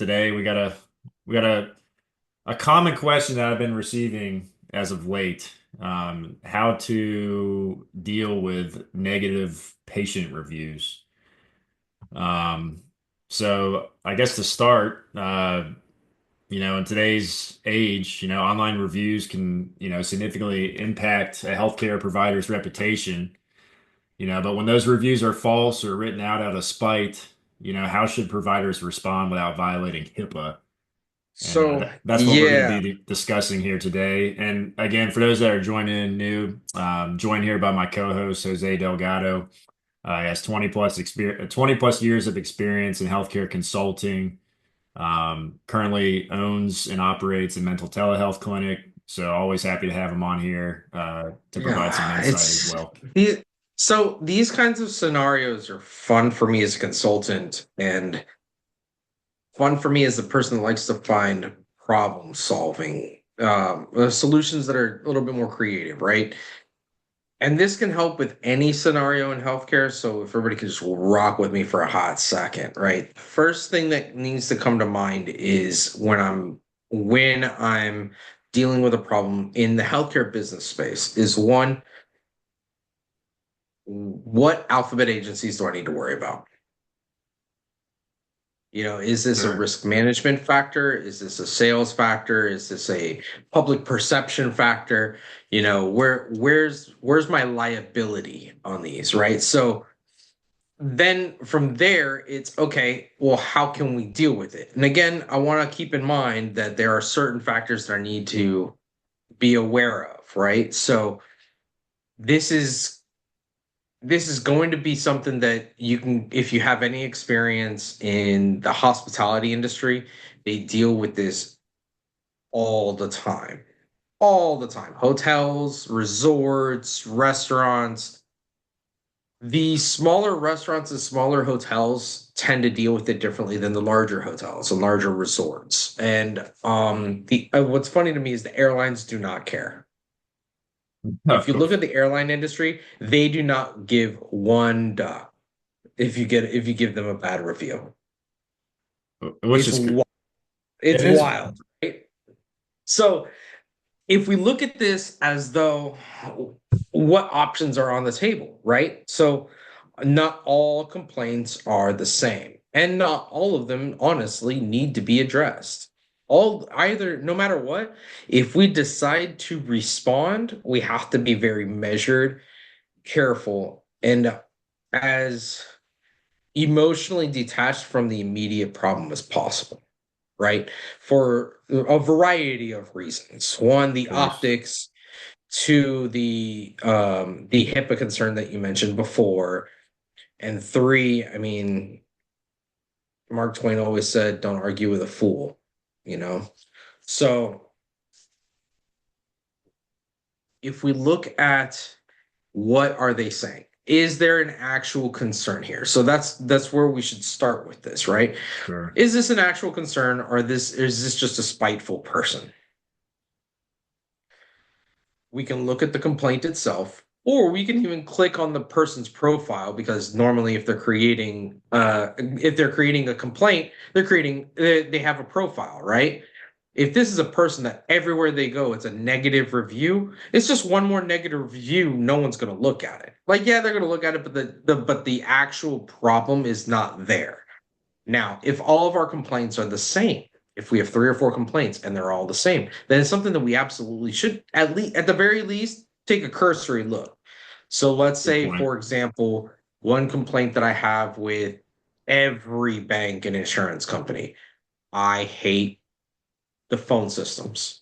today. We got a common question that I've been receiving as of late. How to deal with negative patient reviews. Um, so I guess to start, in today's age, online reviews can, significantly impact a healthcare provider's reputation. But when those reviews are false or written out of spite, how should providers respond without violating HIPAA? And So that's what we're going to yeah, be discussing here today. And again, for those that are joining in new, joined here by my co-host Jose Delgado. He has 20 plus years of experience in healthcare consulting. Currently owns and operates a mental telehealth clinic. So always happy to have him on here to provide some yeah, insight as it's well. these. So these kinds of scenarios are fun for me as a consultant, and fun for me as a person that likes to find problem solving solutions that are a little bit more creative, right? And this can help with any scenario in healthcare. So if everybody could just rock with me for a hot second, right? First thing that needs to come to mind is when I'm dealing with a problem in the healthcare business space is one, what alphabet agencies do I need to worry about? Is this a Sure. risk management factor? Is this a sales factor? Is this a public perception factor? Where's my liability on these, right? So then from there, it's okay, well, how can we deal with it? And again, I want to keep in mind that there are certain factors that I need to be aware of, right? So this is this is going to be something that you can, if you have any experience in the hospitality industry, they deal with this all the time. All the time. Hotels, resorts, restaurants. The smaller restaurants and smaller hotels tend to deal with it differently than the larger hotels and larger resorts. And the what's funny to me is the airlines do not care. If Of you look course. at the airline industry, they do not give one duck if you give them a bad review. Which It's is, wi- it it's is, wild, right? So if we look at this as though what options are on the table, right? So not all complaints are the same, and not all of them honestly need to be addressed. All either no matter what, if we decide to respond, we have to be very measured, careful, and as emotionally detached from the immediate problem as possible, right? For a variety of reasons. One, of the course. optics, two, the HIPAA concern that you mentioned before, and three, I mean, Mark Twain always said, "Don't argue with a fool," you know. So if we look at what are they saying? Is there an actual concern here? So that's where we should start with this, right? Sure. Is this an actual concern, or this is this just a spiteful person? We can look at the complaint itself, or we can even click on the person's profile because normally if they're creating a complaint, they have a profile, right? If this is a person that everywhere they go, it's a negative review, it's just one more negative review. No one's going to look at it. Like, yeah, they're going to look at it, but the actual problem is not there. Now, if all of our complaints are the same, if we have three or four complaints and they're all the same, then it's something that we absolutely should at the very least take a cursory look. So let's Good say, point. for example, one complaint that I have with every bank and insurance company, I hate the phone systems.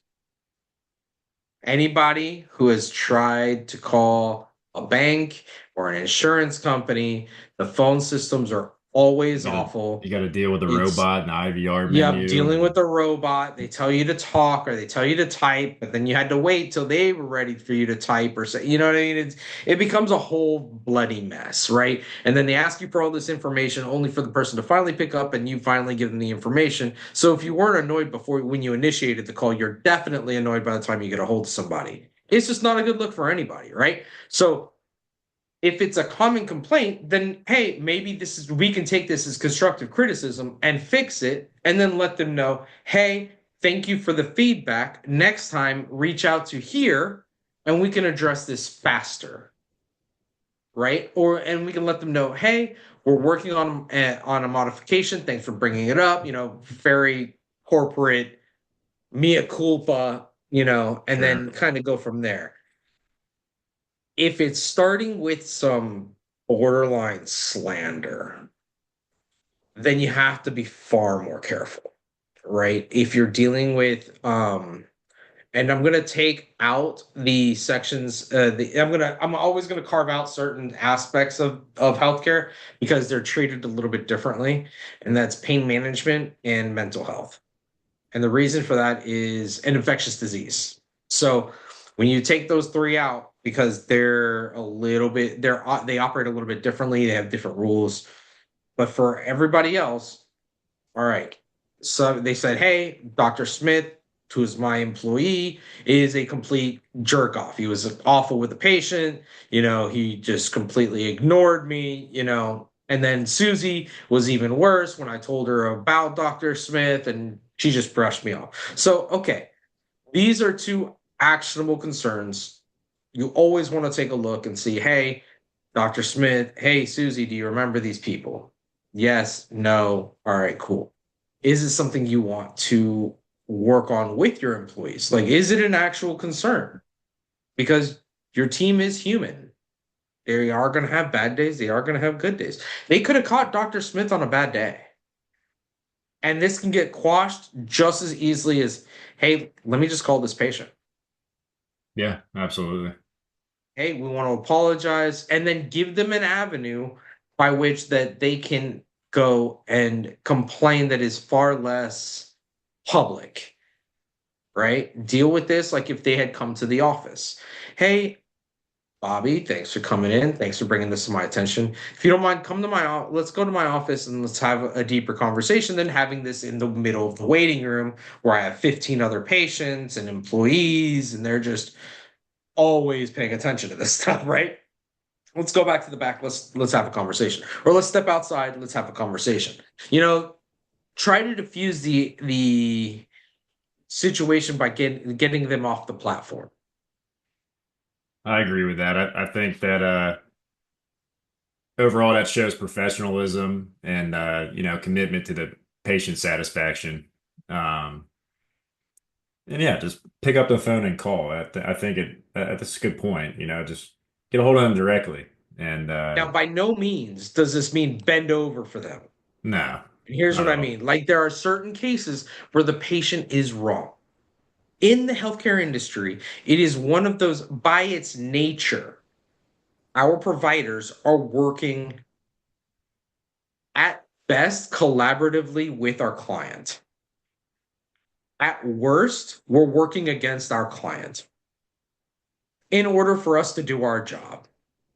Anybody who has tried to call a bank or an insurance company, the phone systems are You always gotta awful. you gotta deal with the It's robot and the IVR Yep, menu. dealing with a robot. They tell you to talk or they tell you to type, but then you had to wait till they were ready for you to type or say, you know what I mean? It becomes a whole bloody mess, right? And then they ask you for all this information only for the person to finally pick up and you finally give them the information. So if you weren't annoyed before when you initiated the call, you're definitely annoyed by the time you get a hold of somebody. It's just not a good look for anybody, right? So If it's a common complaint, then hey, maybe we can take this as constructive criticism and fix it, and then let them know, hey, thank you for the feedback. Next time, reach out to here, and we can address this faster, right? Or and we can let them know, hey, we're working on a modification. Thanks for bringing it up. Very corporate mea culpa, and Sure. then kind of go from there. If it's starting with some borderline slander, then you have to be far more careful, right? If you're dealing with and I'm gonna take out the sections. I'm always gonna carve out certain aspects of healthcare because they're treated a little bit differently, and that's pain management and mental health. And the reason for that is an infectious disease. So when you take those three out, because they operate a little bit differently, they have different rules. But for everybody else, all right. So they said, hey, Dr. Smith, who's my employee, is a complete jerk off. He was awful with the patient. He just completely ignored me. And then Susie was even worse when I told her about Dr. Smith and she just brushed me off. So, okay, these are two actionable concerns. You always want to take a look and see, hey, Dr. Smith, hey, Susie, do you remember these people? Yes, no. All right, cool. Is it something you want to work on with your employees? Like, is it an actual concern? Because your team is human. They are going to have bad days. They are going to have good days. They could have caught Dr. Smith on a bad day. And this can get quashed just as easily as, hey, let me just call this patient. Yeah, absolutely. Hey, we want to apologize, and then give them an avenue by which that they can go and complain that is far less public, right? Deal with this like if they had come to the office. Hey, Bobby, thanks for coming in. Thanks for bringing this to my attention. If you don't mind, let's go to my office and let's have a deeper conversation than having this in the middle of the waiting room where I have 15 other patients and employees and they're just always paying attention to this stuff, right? Let's go back to the back. Let's have a conversation. Or let's step outside, let's have a conversation. Try to diffuse the situation by getting them off the platform. I agree with that. I think that overall that shows professionalism and commitment to the patient satisfaction. Um, and yeah, just pick up the phone and call. I think that's a good point. Just get a hold of them directly. And Now, by no means does this mean bend over for them. no, And here's not what at I all. mean. Like there are certain cases where the patient is wrong. In the healthcare industry, it is one of those by its nature, our providers are working at best collaboratively with our client. At worst, we're working against our client in order for us to do our job,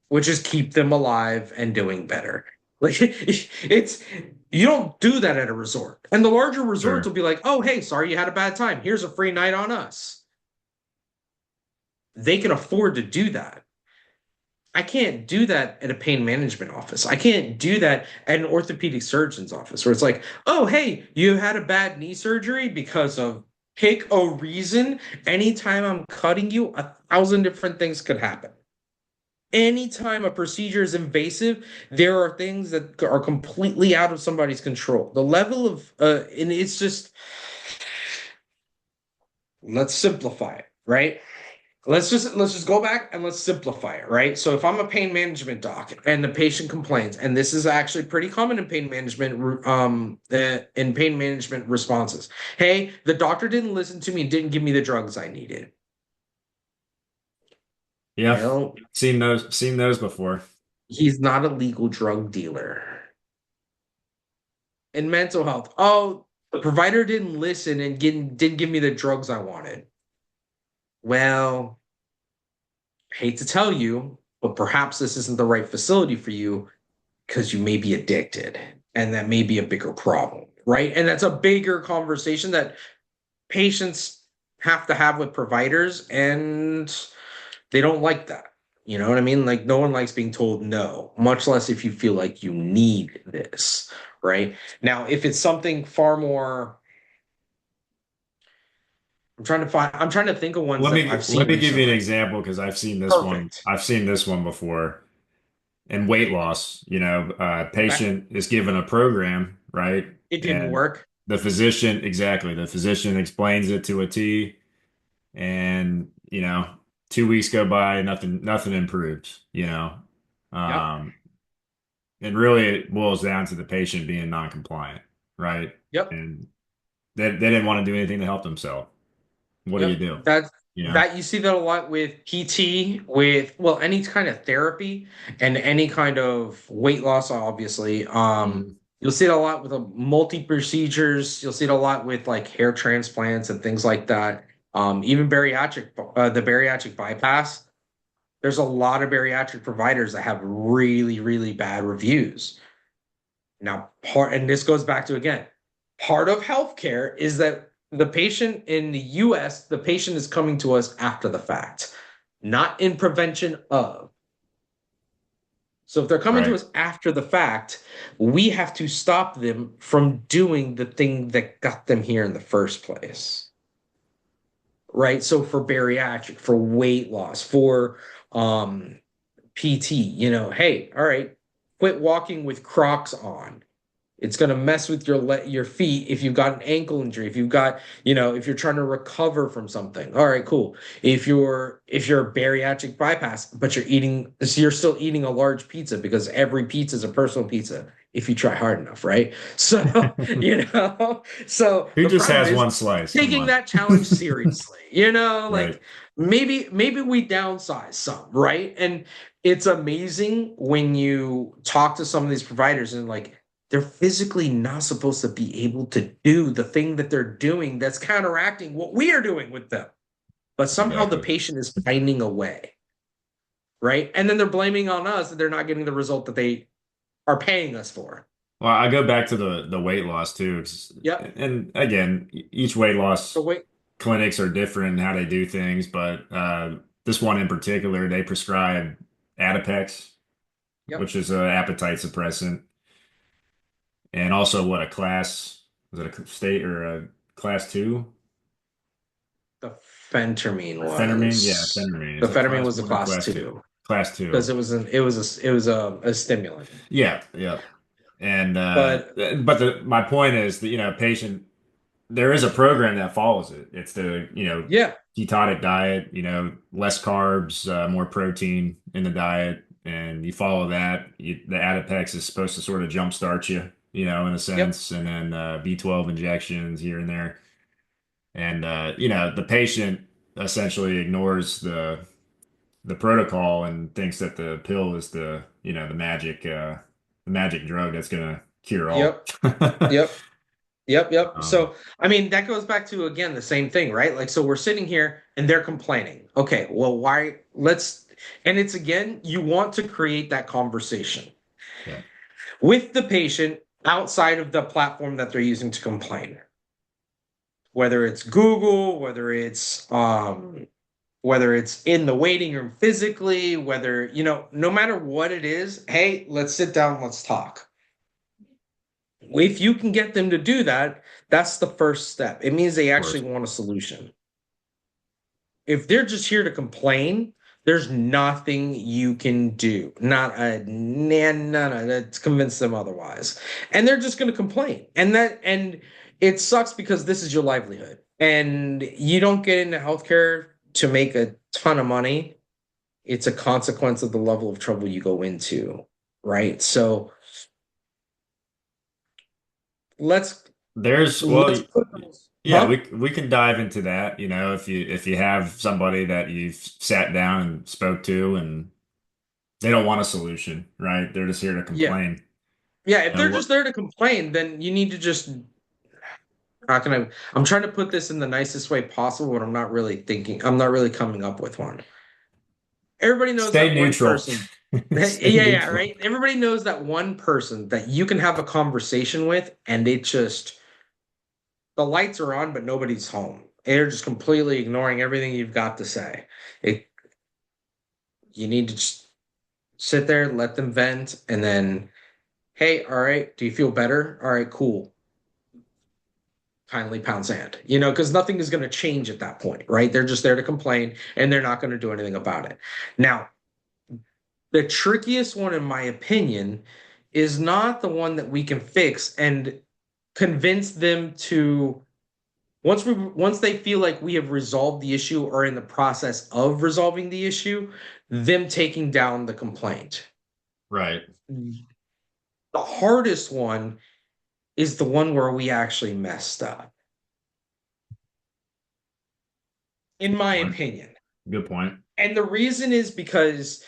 which is keep them alive and doing better. Like it's you don't do that at a resort. And the larger resorts will Sure. be like, "Oh, hey, sorry you had a bad time. Here's a free night on us." They can afford to do that. I can't do that at a pain management office. I can't do that at an orthopedic surgeon's office where it's like, oh, hey, you had a bad knee surgery because of pick a reason. Anytime I'm cutting you, 1,000 different things could happen. Anytime a procedure is invasive, there are things that are completely out of somebody's control. The level of, and it's just, let's simplify it, right? Let's just go back and let's simplify it, right? So if I'm a pain management doc and the patient complains, and this is actually pretty common in pain management responses. Hey, the doctor didn't listen to me and didn't give me the drugs I needed. Yeah, Well, seen those before. he's not a legal drug dealer. In mental health, oh, the provider didn't listen and didn't give me the drugs I wanted. Well, hate to tell you, but perhaps this isn't the right facility for you because you may be addicted and that may be a bigger problem, right? And that's a bigger conversation that patients have to have with providers and they don't like that. You know what I mean? Like no one likes being told no, much less if you feel like you need this, right? Now, if it's something far more, I'm trying to think of ones that I've Let seen me give you an recently. example because I've seen this one. Perfect. I've seen this one before. And weight loss, Okay. patient is given a program, right? It didn't And work. the physician explains it to a T, and 2 weeks go by, nothing improved, Yep. Um, and really it boils down to the patient being non-compliant, right? Yep. And they didn't want to do anything to help themselves. What do you Yep. do? That You know? that you see that a lot with PT, with well, any kind of therapy and any kind of weight loss, obviously. Mhm. You'll see it a lot with multi procedures. You'll see it a lot with like hair transplants and things like that. Even the bariatric bypass. There's a lot of bariatric providers that have really, really bad reviews. Now, and this goes back to again, part of healthcare is that the patient in the US, the patient is coming to us after the fact, not in prevention of. So if they're coming to Right. us after the fact, we have to stop them from doing the thing that got them here in the first place. Right? So for bariatric, for weight loss, for um PT, hey, all right, quit walking with Crocs on. It's going to mess with your feet if you've got an ankle injury, if you've got, if you're trying to recover from something. All right, cool. If you're a bariatric bypass, but you're still eating a large pizza because every pizza is a personal pizza if you try hard enough, right? So, so Who the just problem has is one slice? Come taking on. that challenge seriously. Right. Like maybe we downsize some, right? And it's amazing when you talk to some of these providers and like they're physically not supposed to be able to do the thing that they're doing that's counteracting what we are doing with them. But somehow the Exactly. patient is finding a way, right? And then they're blaming on us that they're not getting the result that they are paying us for. Well, I go back to the weight loss too, Yep. and again, each weight So loss wait. clinics are different in how they do things, but this one in particular, they prescribe Adipex, Yep. which is an appetite suppressant, and also what a class, was it a state or a class two? The phentermine Or phentermine? Yeah, was phentermine. the Is it phentermine class was the one or class class two? two Class because two. it was a stimulant. Yeah, yeah. And But but my point is that patient there is a program that follows it. It's the yeah, ketonic diet, less carbs, more protein in the diet, and you follow that. The Adipex is supposed to sort of jumpstart you, in a yep, sense, and then B12 injections here and there. And the patient essentially ignores the protocol and thinks that the pill is the magic drug that's gonna cure all. yep, yep. Yep, yep. Um, So, I mean, that goes back to again the same thing, right? Like, so we're sitting here and they're complaining. Okay, well, why? And it's again, you want to create that conversation yeah. with the patient outside of the platform that they're using to complain, whether it's Google, whether it's in the waiting room physically, no matter what it is, hey, let's sit down, let's talk. If you can get them to do that, that's the first step. It means they Of actually course. want a solution. If they're just here to complain, there's nothing you can do. Not a no, to convince them otherwise. And they're just going to complain. And it sucks because this is your livelihood. And you don't get into healthcare to make a ton of money. It's a consequence of the level of trouble you go into, right? So let's Well, let's put those, yeah, huh? we can dive into that, if you have somebody that you've sat down and spoke to and they don't want a solution, right? They're just here to Yeah. complain. Yeah, if they're just What there to complain, then you need to just how can I'm trying to put this in the nicest way possible, but I'm not really coming up with one. Everybody knows Stay that one neutral. person. Yeah, Stay yeah, neutral. right. Everybody knows that one person that you can have a conversation with, and it just the lights are on, but nobody's home. They're just completely ignoring everything you've got to say. It, You need to just sit there, let them vent, and then, hey, all right, do you feel better? All right, cool. Kindly pound sand, because nothing is going to change at that point, right? They're just there to complain and they're not going to do anything about it. Now, the trickiest one, in my opinion, is not the one that we can fix and convince them to once they feel like we have resolved the issue or in the process of resolving the issue, them taking down the complaint. Right. The hardest one is the one where we actually messed up, in Good my point. opinion. Good point. And the reason is because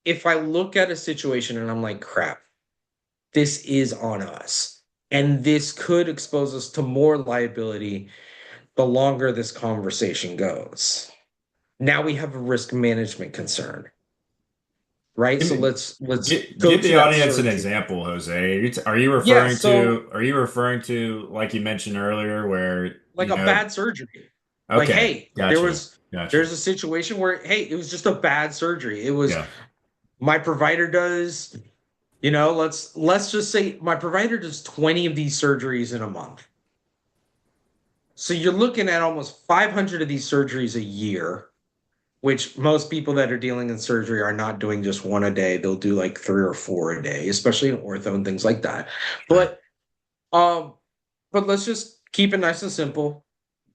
if I look at a situation and I'm like, crap, this is on us, and this could expose us to more liability the longer this conversation goes. Now we have a risk management concern, right? Give So me, let's go give to the that audience an surgery. example, Jose. Are you Yeah, referring so to, like you mentioned earlier, where, like a bad surgery. Like, okay, hey, gotcha. Gotcha. there's a situation where, hey, it was just a bad surgery. It was Yeah. my provider does, let's just say my provider does 20 of these surgeries in a month. So you're looking at almost 500 of these surgeries a year, which most people that are dealing in surgery are not doing just one a day. They'll do like three or four a day, especially in ortho and things like that. Right. But um, but let's just keep it nice and simple.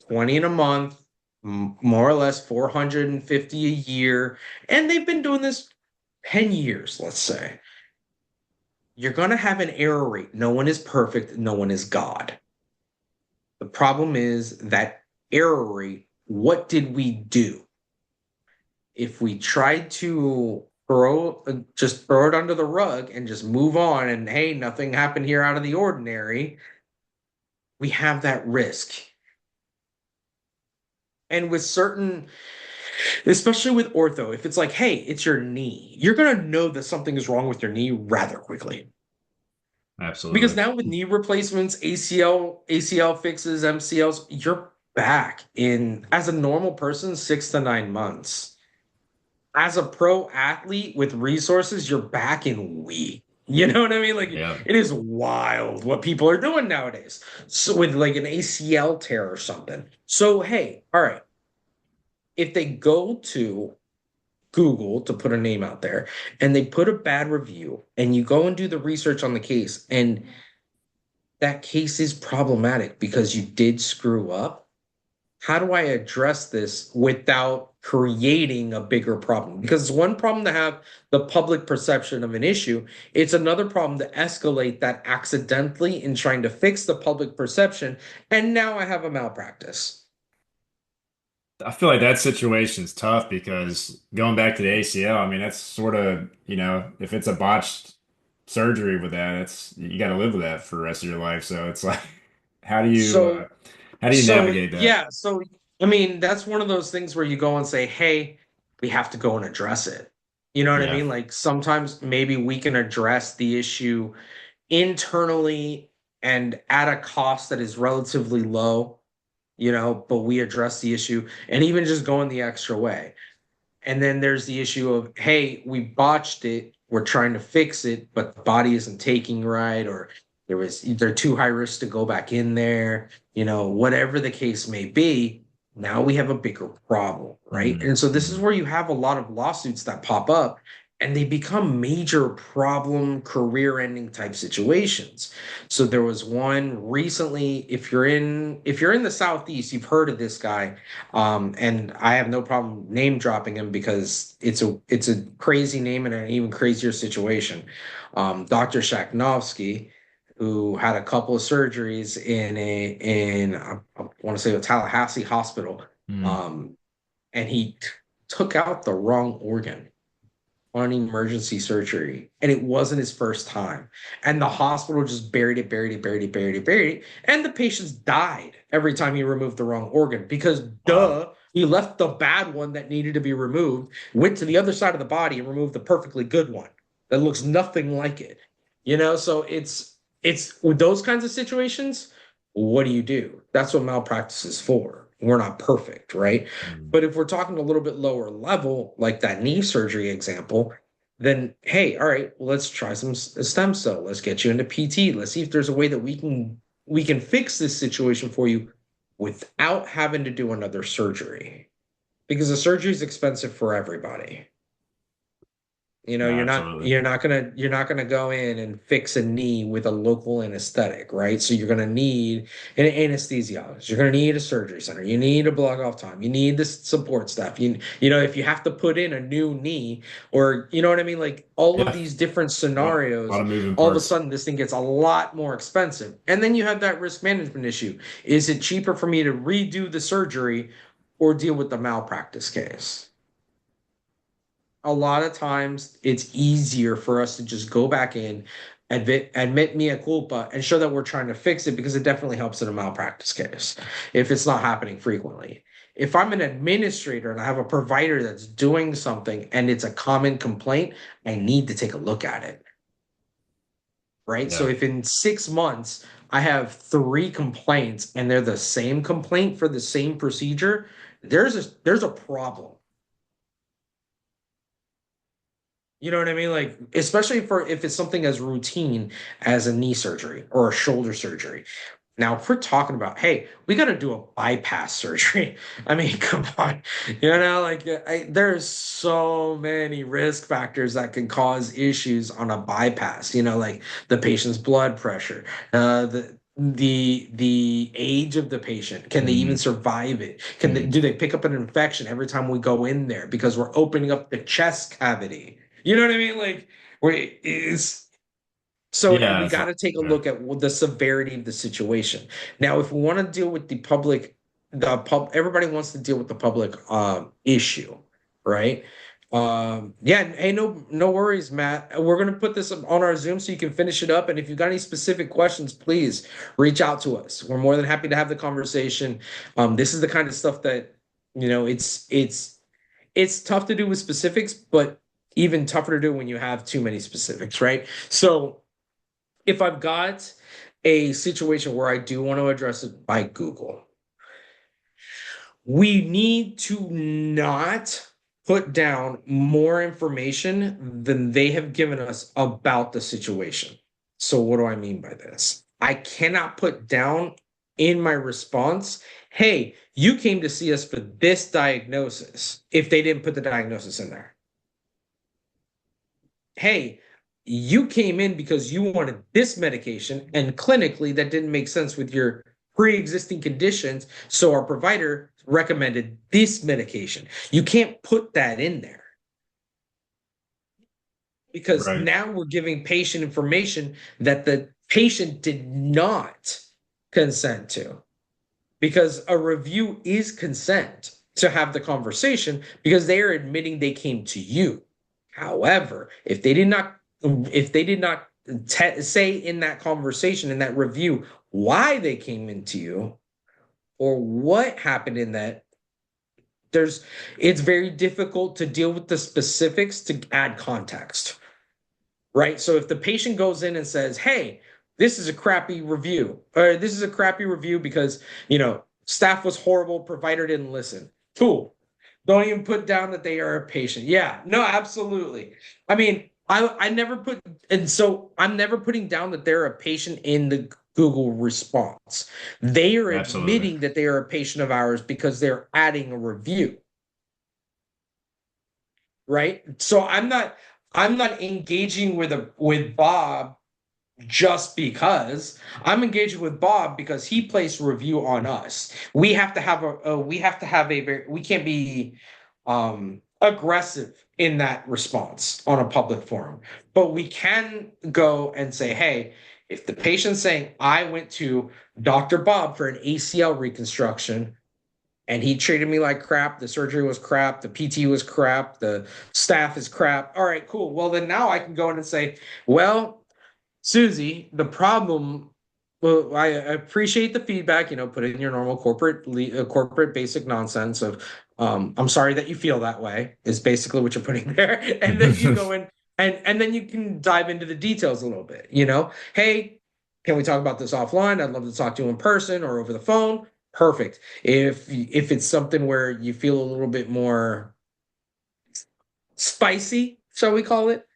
20 in a month, more or less 450 a year. And they've been doing this 10 years, let's say. You're going to have an error rate. No one is perfect, no one is God. The problem is that error rate. What did we do? If we tried to just throw it under the rug and just move on and hey, nothing happened here out of the ordinary, we have that risk. And with certain, especially with ortho, if it's like, hey, it's your knee, you're going to know that something is wrong with your knee rather quickly. Because Absolutely. now with knee replacements, ACL fixes, MCLs, you're back in, as a normal person, 6 to 9 months. As a pro athlete with resources, you're back in week. You know what I mean? Like Yeah. it is wild what people are doing nowadays. So with like an ACL tear or something. So hey, all right. If they go to Google to put a name out there and they put a bad review and you go and do the research on the case and that case is problematic because you did screw up, how do I address this without creating a bigger problem? Because it's one problem to have the public perception of an issue. It's another problem to escalate that accidentally in trying to fix the public perception. And now I have a malpractice. I feel like that situation's tough because going back to the ACL, I mean, that's sort of, if it's a botched surgery with that, it's you got to live with that for the rest of your life. So it's like, how do you uh, So, how do you so navigate that? yeah, so I mean, that's one of those things where you go and say, hey, we have to go and address it. You know what I Yeah. mean? Like sometimes maybe we can address the issue internally and at a cost that is relatively low, but we address the issue and even just going the extra way. And then there's the issue of, hey, we botched it. We're trying to fix it, but the body isn't taking right, or they're too high risk to go back in there, whatever the case may be. Now we have a bigger problem, right? Mhm. And so this is Mhm. where you have a lot of lawsuits that pop up and they become major problem, career ending type situations. So there was one recently, if you're in the Southeast, you've heard of this guy. And I have no problem name dropping him because it's a crazy name and an even crazier situation. Dr. Shakhnovsky, who had a couple of surgeries in I want to say a Tallahassee hospital, Mhm. um, and he took out the wrong organ on emergency surgery, and it wasn't his first time. And the hospital just buried it, buried it, buried it, buried it, buried it. And the patients died every time he removed the wrong organ because, Wow. duh, he left the bad one that needed to be removed, went to the other side of the body and removed the perfectly good one that looks nothing like it. So it's with those kinds of situations, what do you do? That's what malpractice is for. We're not perfect, right? Mm. But if we're talking a little bit lower level, like that knee surgery example, then hey, all right, well, let's try some stem cell. Let's get you into PT. Let's see if there's a way that we can fix this situation for you without having to do another surgery. Because the surgery is expensive for everybody. You know, Yeah, you're not absolutely. you're not gonna you're not gonna go in and fix a knee with a local anesthetic, right? So you're gonna need an anesthesiologist. You're gonna need a surgery center. You need a block off time. You need this support staff. You know, if you have to put in a new knee, or you know what I mean, like all of Yeah. these different Yep. A lot scenarios, of moving all of a parts. sudden this thing gets a lot more expensive. And then you have that risk management issue. Is it cheaper for me to redo the surgery or deal with the malpractice case? A lot of times it's easier for us to just go back in, admit mea culpa, and show that we're trying to fix it because it definitely helps in a malpractice case if it's not happening frequently. If I'm an administrator and I have a provider that's doing something and it's a common complaint, I need to take a look at it, right? So Yeah. if in 6 months I have three complaints and they're the same complaint for the same procedure, there's a problem. You know what I mean? Like, especially for if it's something as routine as a knee surgery or a shoulder surgery. Now, if we're talking about, hey, we got to do a bypass surgery. I mean, come on. You know, like there's so many risk factors that can cause issues on a bypass. You know, like the patient's blood pressure, the age of the patient. Can they even Hmm. survive it? Hmm. Do they pick up an infection every time we go in there because we're opening up the chest cavity? You know what I mean? Like, wait, is so Yeah. we It's got like, to take a yeah. look at the severity of the situation. Now, if we want to deal with everybody wants to deal with the public issue, right? Yeah, hey, no worries, Matt. We're gonna put this on our Zoom so you can finish it up. And if you've got any specific questions, please reach out to us. We're more than happy to have the conversation. This is the kind of stuff that, it's tough to do with specifics, but even tougher to do when you have too many specifics, right? So if I've got a situation where I do want to address it by Google, we need to not put down more information than they have given us about the situation. So, what do I mean by this? I cannot put down in my response, hey, you came to see us for this diagnosis, if they didn't put the diagnosis in there. Hey, you came in because you wanted this medication, and clinically that didn't make sense with your pre-existing conditions, so our provider recommended this medication. You can't put that in there because Right. now we're giving patient information that the patient did not consent to, because a review is consent to have the conversation because they are admitting they came to you. However, if they did not say in that conversation, in that review, why they came into you or what happened in that, there's it's very difficult to deal with the specifics to add context, right? So if the patient goes in and says, "Hey, this is a crappy review," or "This is a crappy review because, staff was horrible, provider didn't listen." Cool. Don't even put down that they are a patient. Yeah, no, absolutely. I mean, I never put, and so I'm never putting down that they're a patient in the Google response. They are Absolutely. admitting that they are a patient of ours because they're adding a review, right? So I'm not engaging with Bob just because. I'm engaging with Bob because he placed a review on us. We can't be aggressive in that response on a public forum, but we can go and say, hey, if the patient's saying I went to Dr. Bob for an ACL reconstruction and he treated me like crap, the surgery was crap, the PT was crap, the staff is crap. All right, cool. Well, then now I can go in and say, well, Susie, the problem. Well, I appreciate the feedback. Put in your normal corporate basic nonsense of, I'm sorry that you feel that way, is basically what you're putting there, and then you go in and then you can dive into the details a little bit. Hey, can we talk about this offline? I'd love to talk to you in person or over the phone. perfect. If it's something where you feel a little bit more spicy, shall we call it,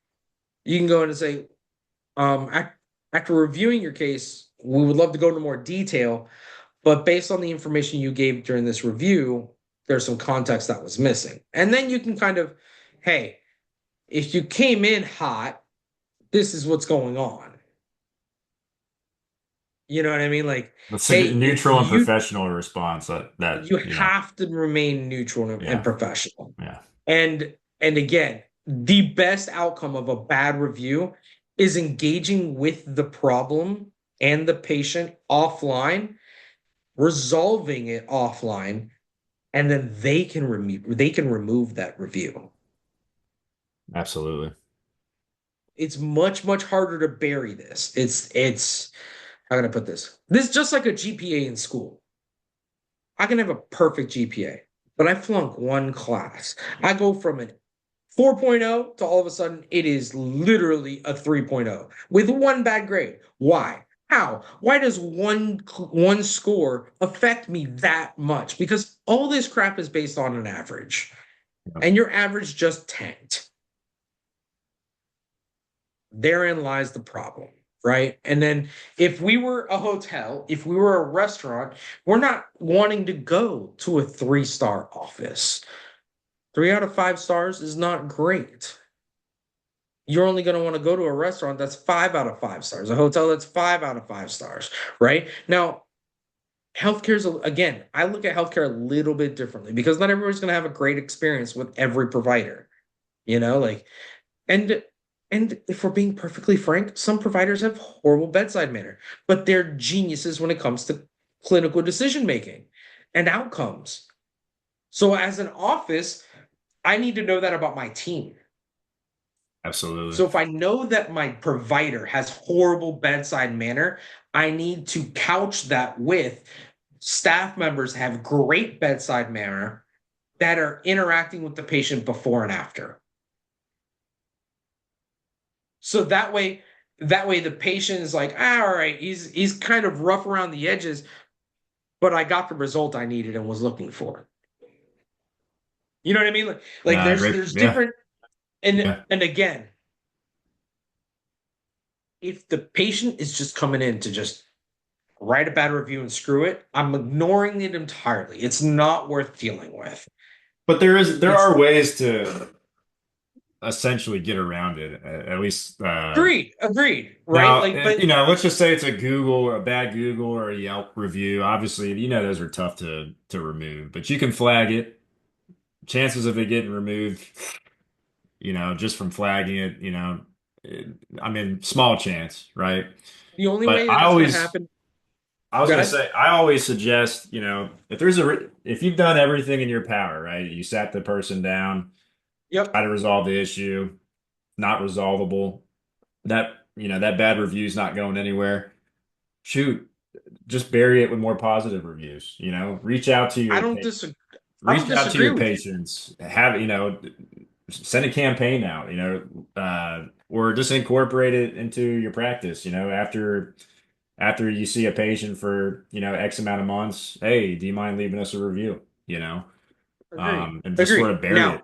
you can go in and say, um, ac- after reviewing your case, we would love to go into more detail, but based on the information you gave during this review, there's some context that was missing. And then you can kind of, hey, if you came in hot, this is what's going on. You know what I mean? Like, That's a hey, good neutral and professional response that you have to remain neutral and yeah, professional. yeah, And again, the best outcome of a bad review is engaging with the problem and the patient offline, resolving it offline, and then they can remove that review. absolutely. It's much harder to bury this. It's how can I put this? This is just like a GPA in school. I can have a perfect GPA, but I flunk one class. I go from an 4.0 to all of a sudden it is literally a 3.0 with one bad grade. Why? How? Why does one score affect me that much? Because all this crap is based on an average, Yeah, and your average just tanked. Therein lies the problem, right? And then if we were a hotel, if we were a restaurant, we're not wanting to go to a 3-star office. 3 out of 5 stars is not great. You're only going to want to go to a restaurant that's 5 out of 5 stars, a hotel that's 5 out of 5 stars, right? Now, healthcare's again, I look at healthcare a little bit differently because not everybody's going to have a great experience with every provider, like, and and if we're being perfectly frank, some providers have horrible bedside manner, but they're geniuses when it comes to clinical decision making and outcomes. So as an office, I need to know that about my team. absolutely. So if I know that my provider has horrible bedside manner, I need to couch that with staff members have great bedside manner that are interacting with the patient before and after. So that way the patient is like, all right, he's kind of rough around the edges, but I got the result I needed and was looking for. You know what I mean? Like there's Great. there's Yeah, different and yeah. and again, if the patient is just coming in to just write a bad review and screw it, I'm ignoring it entirely. It's not worth dealing with. But there It's are ways to essentially get around it. At least agreed, right? now, Like, but let's just say it's a bad Google or a Yelp review. Obviously, those are tough to remove, but you can flag it. Chances of it getting removed, just from flagging it, it- I mean, small chance, right? the only But way that it's going to happen, I was go gonna ahead. say, I always suggest, if you've done everything in your power, right? You sat the person down, try Yep, to resolve the issue, not resolvable. That bad review's not going anywhere. Shoot, just bury it with more positive reviews. I don't disagree. I don't Reach out to disagree your with you. patients. Send a campaign out. Or just incorporate it into your practice. After you see a patient for X amount of months, hey, do you mind leaving us a review? Agreed. And just sort Agreed. of bury Now, it.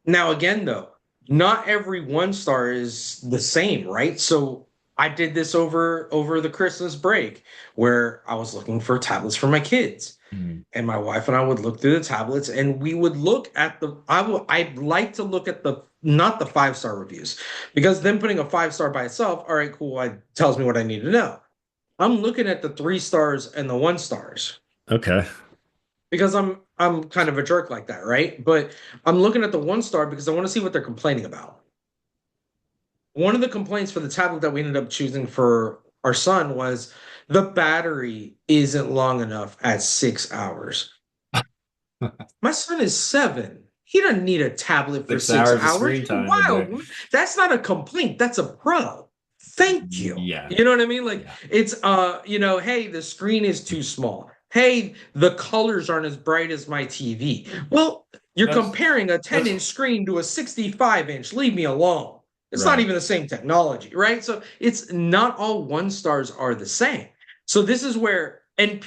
now again though, not every 1 star is the same, right? So I did this over the Christmas break where I was looking for tablets for my kids. Mhm. And my wife and I would look through the tablets and we would look at I'd like to look at the not the 5-star reviews because then putting a 5-star by itself, all right, cool, it tells me what I need to know. I'm looking at the 3 stars and the 1 stars Okay. because I'm kind of a jerk like that, right? But I'm looking at the 1 star because I want to see what they're complaining about. One of the complaints for the tablet that we ended up choosing for our son was the battery isn't long enough at 6 hours. My son is 7. He doesn't need a tablet for 6 6 hours of hours. screen You're time a wild. day. Man. That's not a complaint. That's a pro. Thank you. Yeah. You know what I mean? Like Yeah. it's hey, the screen is too small. Hey, the colors aren't as bright as my TV. Well, you're That's comparing a that's 10-inch screen to a 65-inch. Leave me alone. It's not right. even the same technology, right? So it's not all 1 stars are the same. So this is where and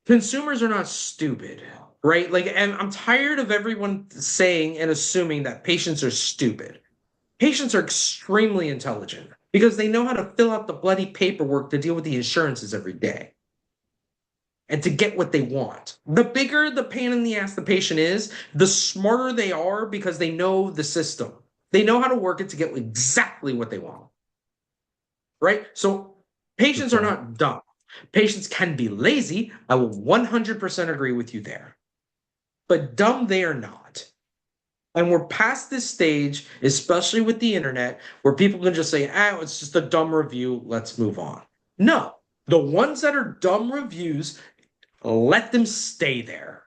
Consumers are not stupid, right? Like, and I'm tired of everyone saying and assuming that patients are stupid. Patients are extremely intelligent because they know how to fill out the bloody paperwork to deal with the insurances every day and to get what they want. The bigger the pain in the ass the patient is, the smarter they are because they know the system. They know how to work it to get exactly what they want, right? So Good patients are point. not dumb. Patients can be lazy. I will 100% agree with you there. But dumb they are not. And we're past this stage, especially with the internet, where people can just say, oh, it's just a dumb review. Let's move on. No, the ones that are dumb reviews, let them stay there.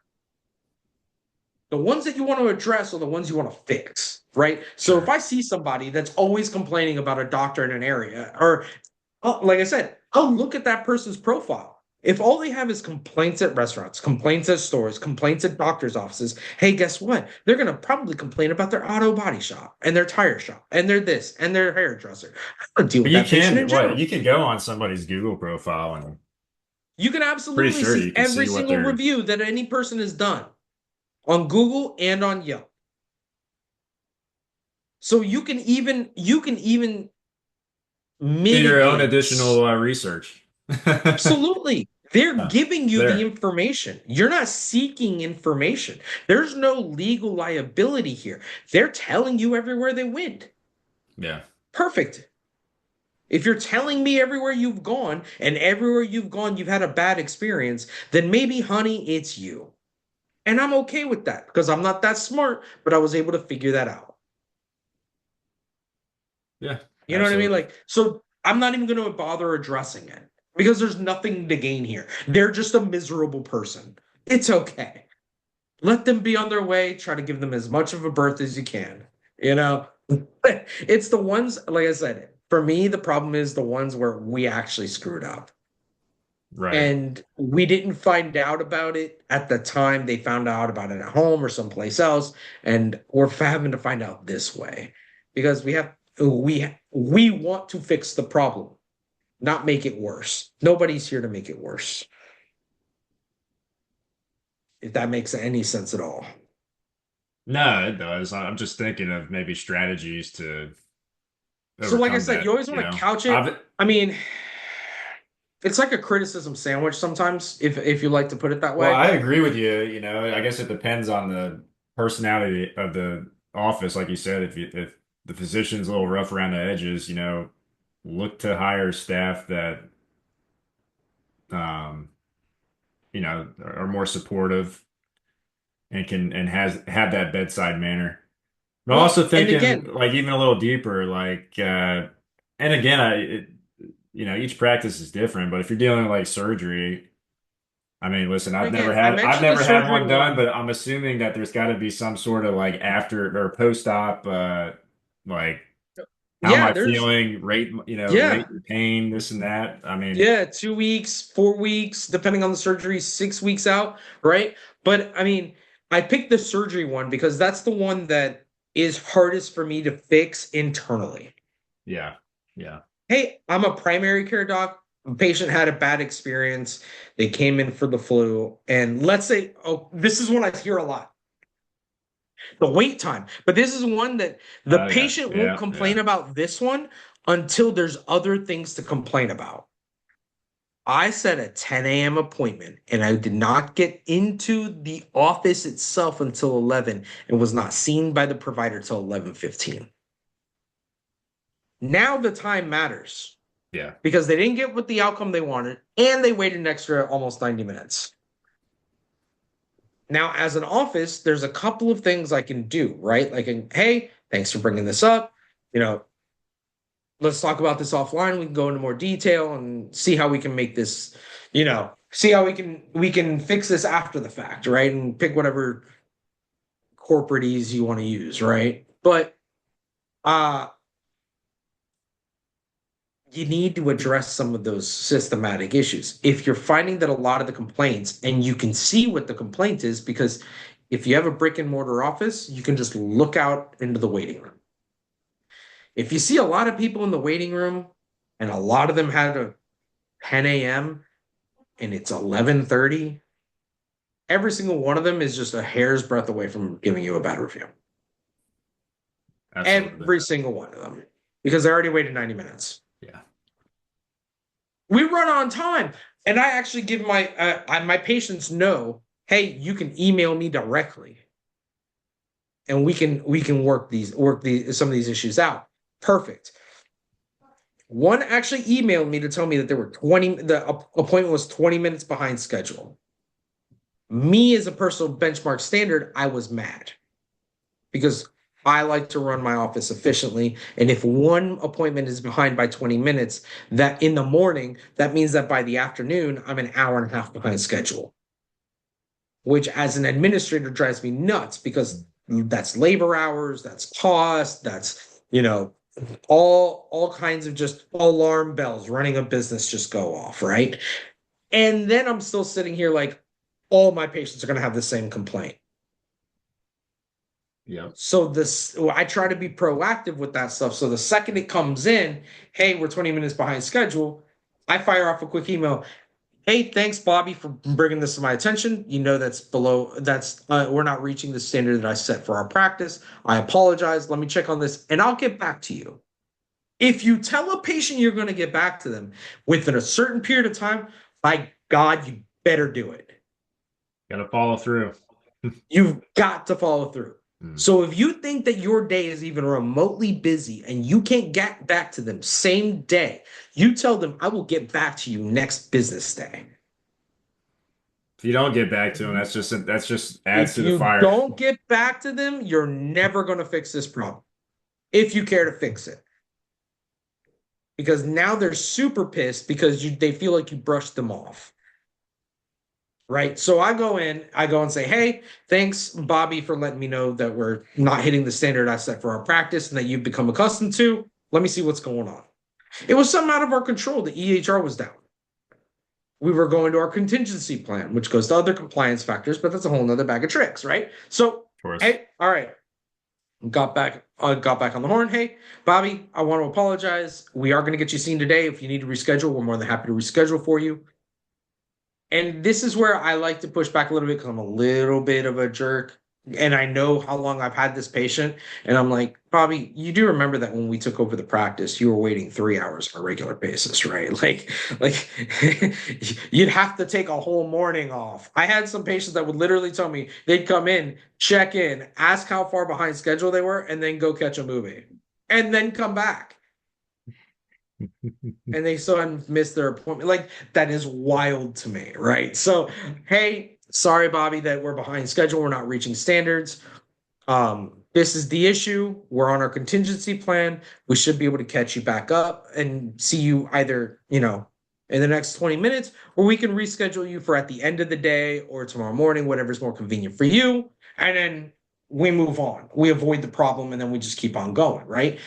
The ones that you want to address are the ones you want to fix, right? So if Sure. I see somebody that's always complaining about a doctor in an area, or like I said, I'll look at that person's profile. If all they have is complaints at restaurants, complaints at stores, complaints at doctors' offices, hey, guess what? They're going to probably complain about their auto body shop and their tire shop and their this and their hairdresser. I don't deal But with you that patient in can, what, general. you can go on somebody's Google profile and You can pretty absolutely sure see you can every see what single they're review that any person has done on Google and on Yelp. So you can even do your own mitigate. additional research. Absolutely. They're Huh. giving you the There. information. You're not seeking information. There's no legal liability here. They're telling you everywhere they went. Yeah. Perfect. If you're telling me everywhere you've gone and everywhere you've gone you've had a bad experience, then maybe, honey, it's you. And I'm okay with that because I'm not that smart, but I was able to figure that out. Yeah, You know what I mean? absolutely. Like, so I'm not even going to bother addressing it because there's nothing to gain here. They're just a miserable person. It's okay. Let them be on their way. Try to give them as much of a berth as you can. You know, it's the ones, like I said, for me, the problem is the ones where we actually screwed up. Right. And we didn't find out about it at the time. They found out about it at home or someplace else. And we're having to find out this way because we want to fix the problem, not make it worse. Nobody's here to make it worse, if that makes any sense at all. No, it does. I'm just thinking of maybe strategies to So, like I overcome said, that, you always you want to know. couch it. I've I mean, it's like a criticism sandwich sometimes, if you like to put it that Well, way. I agree with you, you know. I guess it depends on the personality of the office, like you said. If the physician's a little rough around the edges, you know, look to hire staff that um, you know, are more supportive and can and has have that bedside manner. But I'm Well, also and thinking again, like even a little deeper, like and again, you know, each practice is different, but if you're dealing with like surgery, I mean, listen, and again, I've the never had surgery one done, one. but I'm assuming that there's got to be some sort of like after or post-op like how am Yeah, I there's feeling, yeah, rate your pain, this and that. I mean, yeah, 2 weeks, 4 weeks, depending on the surgery, 6 weeks out, right? But I mean, I picked the surgery one because that's the one that is hardest for me to fix internally. yeah. Yeah. Hey, I'm a primary care doc. A patient had a bad experience. They came in for the flu. And let's say, oh, this is one I hear a lot, the wait time. But this is one that the Oh yeah. patient won't Yeah, yeah. complain about this one until there's other things to complain about. I set a 10 a.m. appointment and I did not get into the office itself until 11 and was not seen by the provider till 11:15. Now the time matters Yeah. because they didn't get what the outcome they wanted and they waited an extra almost 90 minutes. Now, as an office, there's a couple of things I can do, right? Like, hey, thanks for bringing this up. You know, let's talk about this offline. We can go into more detail and see how we can make this, see how we can fix this after the fact, right? And pick whatever corporate ease you want to use, right? But uh you need to address some of those systematic issues. If you're finding that a lot of the complaints, and you can see what the complaint is, because if you have a brick and mortar office, you can just look out into the waiting room. If you see a lot of people in the waiting room and a lot of them had a 10 a.m. and it's 11:30, every single one of them is just a hair's breadth away from giving you a bad review. Absolutely. Every single one of them, because they already waited 90 minutes. Yeah. We run on time. And I actually give my patients know, hey, you can email me directly and we can work these some of these issues out. Perfect. One actually emailed me to tell me that the appointment was 20 minutes behind schedule. Me as a personal benchmark standard, I was mad because I like to run my office efficiently. And if one appointment is behind by 20 minutes, that in the morning, that means that by the afternoon, I'm an hour and a half behind schedule, which as an administrator drives me nuts because that's labor hours, that's cost, that's, all kinds of just alarm bells running a business just go off, right? And then I'm still sitting here like all my patients are going to have the same complaint. Yep. So I try to be proactive with that stuff. So the second it comes in, hey, we're 20 minutes behind schedule, I fire off a quick email. Hey, thanks, Bobby, for bringing this to my attention. You know we're not reaching the standard that I set for our practice. I apologize. Let me check on this, and I'll get back to you. If you tell a patient you're going to get back to them within a certain period of time, by God, you better do it. Got to follow through. You've got to follow through. Mm. So if you think that your day is even remotely busy and you can't get back to them same day, you tell them, I will get back to you next business day. If you don't get back to them, that's just adds If to the you fire. don't get back to them, you're never going to fix this problem if you care to fix it. Because now they're super pissed because they feel like you brushed them off. Right. So I go and say, hey, thanks, Bobby, for letting me know that we're not hitting the standard I set for our practice and that you've become accustomed to. Let me see what's going on. It was something out of our control. The EHR was down. We were going to our contingency plan, which goes to other compliance factors, but that's a whole nother bag of tricks, right? So, Of course. hey, all right. Got back on the horn. Hey, Bobby, I want to apologize. We are going to get you seen today. If you need to reschedule, we're more than happy to reschedule for you. And this is where I like to push back a little bit because I'm a little bit of a jerk. And I know how long I've had this patient. And I'm like, Bobby, you do remember that when we took over the practice, you were waiting 3 hours on a regular basis, right? Like you'd have to take a whole morning off. I had some patients that would literally tell me they'd come in, check in, ask how far behind schedule they were, and then go catch a movie and then come back and they still hadn't missed their appointment. Like that is wild to me, right? So, hey, sorry, Bobby, that we're behind schedule. We're not reaching standards. This is the issue. We're on our contingency plan. We should be able to catch you back up and see you either, in the next 20 minutes, or we can reschedule you for at the end of the day or tomorrow morning, whatever's more convenient for you. And then we move on. We avoid the problem and then we just keep on going, right?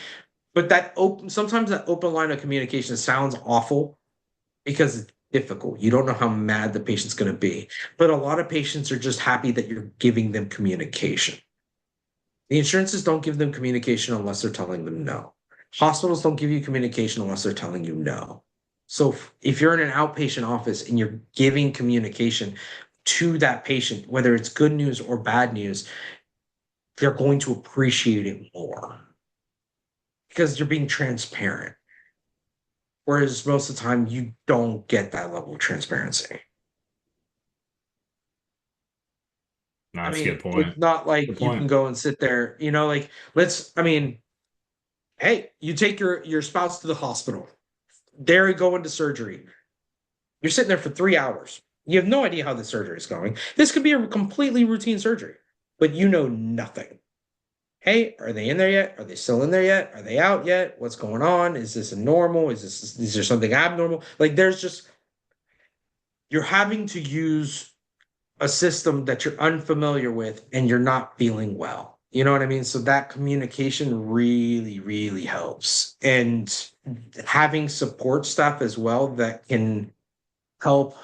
But sometimes that open line of communication sounds awful because it's difficult. You don't know how mad the patient's going to be. But a lot of patients are just happy that you're giving them communication. The insurances don't give them communication unless they're telling them no. Hospitals don't give you communication unless they're telling you no. So if you're in an outpatient office and you're giving communication to that patient, whether it's good news or bad news, they're going to appreciate it more because you're being transparent. Whereas most of the time, you don't get that level of transparency. No, I that's a good mean, it's point. not Good like you can point. go and sit there, like hey, you take your spouse to the hospital. They're going to surgery. You're sitting there for 3 hours. You have no idea how the surgery is going. This could be a completely routine surgery, but you know nothing. Hey, are they in there yet? Are they still in there yet? Are they out yet? What's going on? Is this a normal? Is there something abnormal? Like you're having to use a system that you're unfamiliar with and you're not feeling well. You know what I mean? So that communication really, really helps. And having support staff as well that can help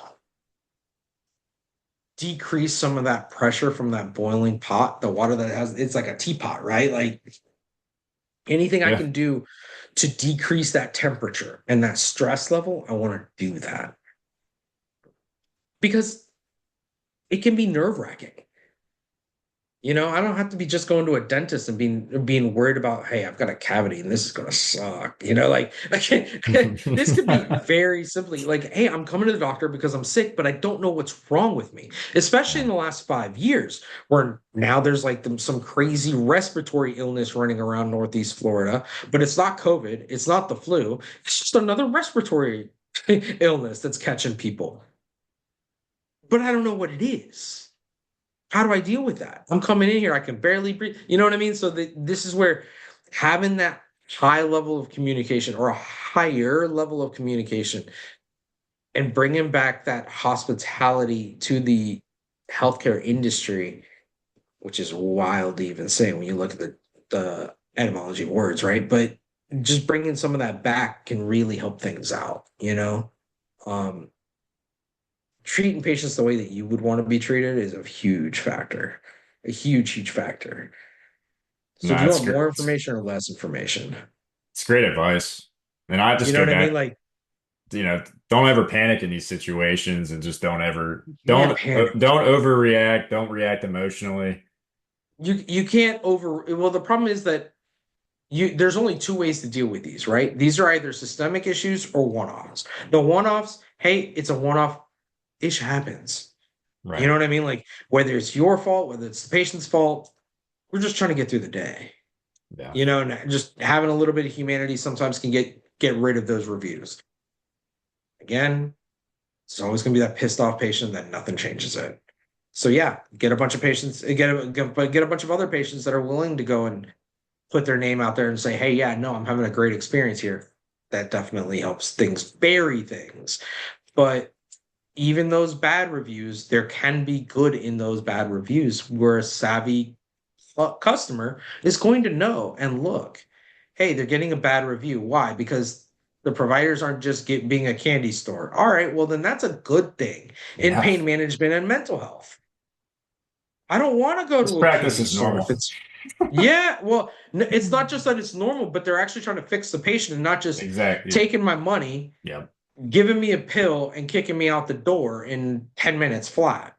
decrease some of that pressure from that boiling pot, the water that has, it's like a teapot, right? Like anything I Yeah. can do to decrease that temperature and that stress level, I want to do that. Because it can be nerve-wracking. I don't have to be just going to a dentist and being worried about, hey, I've got a cavity and this is gonna suck. This could be very simply like, hey, I'm coming to the doctor because I'm sick, but I don't know what's wrong with me. Especially Yeah. in the last 5 years, where now there's like some crazy respiratory illness running around Northeast Florida, but it's not COVID, it's not the flu, it's just another respiratory illness that's catching people. But I don't know what it is. How do I deal with that? I'm coming in here, I can barely breathe. You know what I mean? So this is where having that high level of communication or a higher level of communication and bringing back that hospitality to the healthcare industry, which is wild to even say when you look at the etymology of words, right? But just bringing some of that back can really help things out. Um, Treating patients the way that you would want to be treated is a huge factor, a huge, huge factor. So No, do you that's want great. more information or less information? It's great advice. And I You just know go what I mean? back, Like, don't ever panic in these situations and just don't ever you can't panic. don't overreact, don't react emotionally. You can't over. Well, the problem is that there's only two ways to deal with these, right? These are either systemic issues or one-offs. The one-offs, hey, it's a one-off. It happens. You know Right. what I mean? Like whether it's your fault, whether it's the patient's fault, we're just trying to get through the day. Yeah. And just having a little bit of humanity sometimes can get rid of those reviews. Again, it's always going to be that pissed off patient that nothing changes it. So yeah, get a bunch of patients, get a bunch of other patients that are willing to go and put their name out there and say, hey, yeah, no, I'm having a great experience here. That definitely helps things vary things. But even those bad reviews, there can be good in those bad reviews where a savvy customer is going to know and look, hey, they're getting a bad review. Why? Because the providers aren't just being a candy store. All right, well, then that's a good thing in Yeah. pain management and mental health. I don't want to go This to a practice candy is store if normal. it's, yeah, well, it's not just that it's normal, but they're actually trying to fix the patient and not just Exactly. taking my money, Yeah. giving me a pill, and kicking me out the door in 10 minutes flat,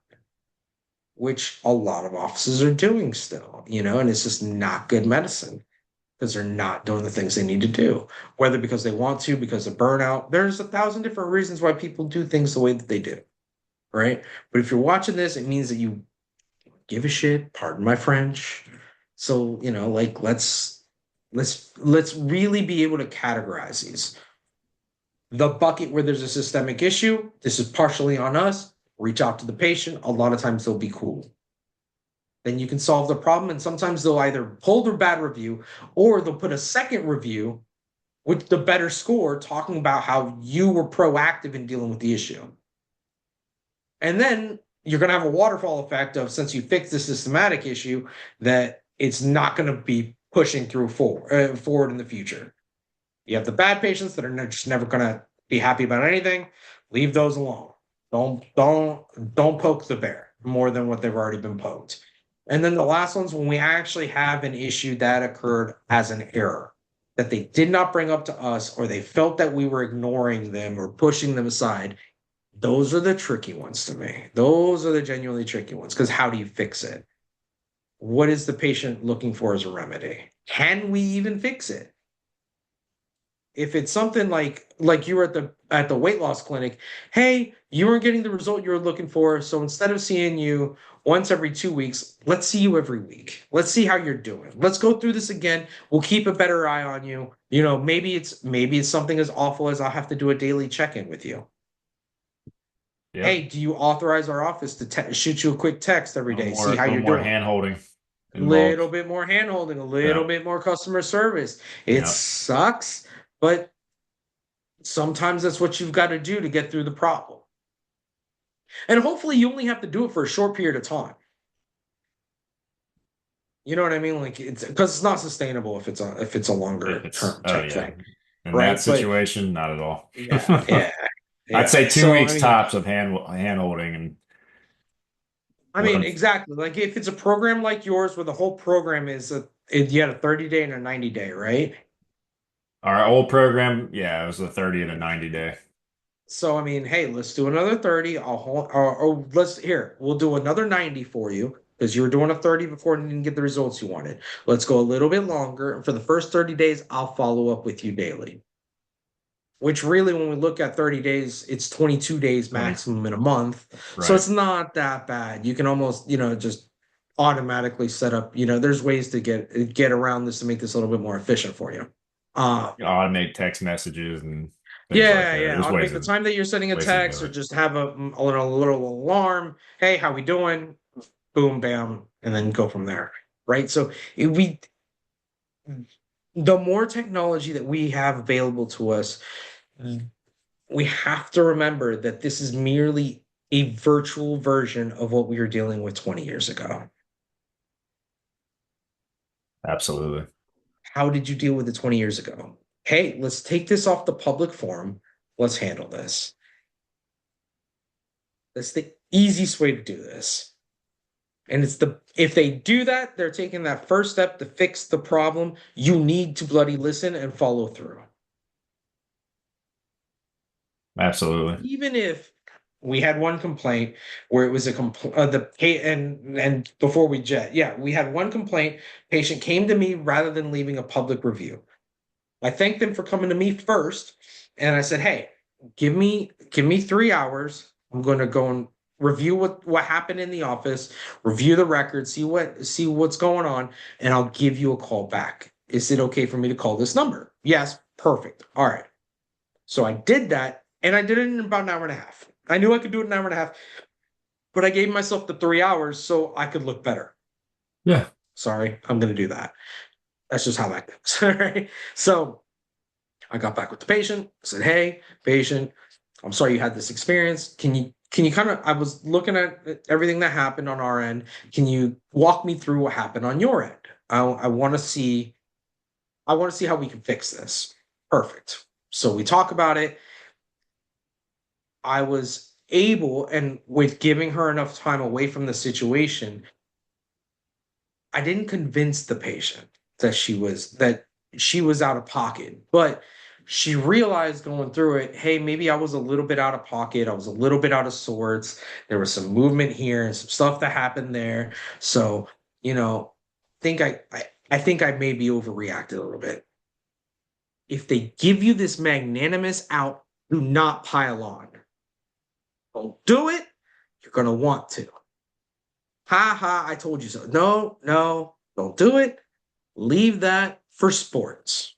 which a lot of offices are doing still, and it's just not good medicine because they're not doing the things they need to do, whether because they want to, because of burnout. There's 1,000 different reasons why people do things the way that they do, right? But if you're watching this, it means that you give a shit, pardon my French. So, like let's really be able to categorize these. The bucket where there's a systemic issue, this is partially on us. Reach out to the patient. A lot of times they'll be cool. Then you can solve the problem. And sometimes they'll either pull their bad review or they'll put a second review with the better score talking about how you were proactive in dealing with the issue. And then you're going to have a waterfall effect of since you fixed the systematic issue, that it's not going to be pushing through forward in the future. You have the bad patients that are just never going to be happy about anything. Leave those alone. Don't poke the bear more than what they've already been poked. And then the last one's when we actually have an issue that occurred as an error that they did not bring up to us, or they felt that we were ignoring them or pushing them aside. Those are the tricky ones to me. Those are the genuinely tricky ones because how do you fix it? What is the patient looking for as a remedy? Can we even fix it? If it's something like you were at the weight loss clinic, hey, you weren't getting the result you were looking for, so instead of seeing you once every 2 weeks, let's see you every week. Let's see how you're doing. Let's go through this again. We'll keep a better eye on you. Maybe it's something as awful as I'll have to do a daily check-in with you. Hey, Yep. do you authorize our office to shoot you a quick text every day, see how A little you're more doing? hand holding A little involved. bit more hand holding, a little Yeah. bit more customer service. It Yeah. sucks, but sometimes that's what you've got to do to get through the problem. And hopefully you only have to do it for a short period of time. You know what I mean? Like it's because it's not sustainable if it's a If longer it's, term oh type yeah. thing, In that right? But situation, not at all. yeah, yeah, I'd yeah. say two So I weeks mean, tops of hand holding and I let mean them. exactly. Like if it's a program like yours where the whole program you had a 30-day and a 90-day, right? Our old program, yeah, it was a 30 and a 90 day. So I mean, hey, let's do another 30. I'll hold, or we'll do another 90 for you because you were doing a 30 before and didn't get the results you wanted. Let's go a little bit longer. And for the first 30 days, I'll follow up with you daily. Which really, when we look at 30 days, it's 22 days 20, maximum in a month. So right. it's not that bad. You can almost, just automatically set up, there's ways to get around this to make this a little bit more efficient for you. Uh, Automate text messages and things like yeah, that. yeah. There's Automate the time that you're sending a ways to do text or it. just have a little alarm. Hey, how we doing? Boom, bam, and then go from there. Right. So the more technology that we have available to us, we have to remember that this is merely a virtual version of what we were dealing with 20 years ago. Absolutely. How did you deal with it 20 years ago? Hey, let's take this off the public forum. Let's handle this. That's the easiest way to do this. And if they do that, they're taking that first step to fix the problem. You need to bloody listen and follow through. Absolutely. Even if we had one complaint where it was a compl- the and before we jet, yeah, we had one complaint. Patient came to me rather than leaving a public review. I thanked them for coming to me first, and I said, "Hey, give me 3 hours. I'm going to go and review what happened in the office, review the record, see what's going on, and I'll give you a call back. Is it okay for me to call this number?" Yes, perfect. All right. So I did that, and I did it in about an hour and a half. I knew I could do it in an hour and a half, but I gave myself the 3 hours so I could look better. Yeah. Sorry, I'm going to do that. That's just how that goes. All right. So I got back with the patient, said, "Hey, patient, I'm sorry you had this experience. Can you kind of, I was looking at everything that happened on our end. Can you walk me through what happened on your end? I want to see, I want to see how we can fix this." Perfect. So we talk about it. I was able, and with giving her enough time away from the situation, I didn't convince the patient that she was out of pocket, but she realized going through it, hey, maybe I was a little bit out of pocket. I was a little bit out of sorts. There was some movement here and some stuff that happened there. So, think I think I maybe overreacted a little bit. If they give you this magnanimous out, do not pile on. Don't do it. You're gonna want to. Ha ha, I told you so. No, no, don't do it. Leave that for sports.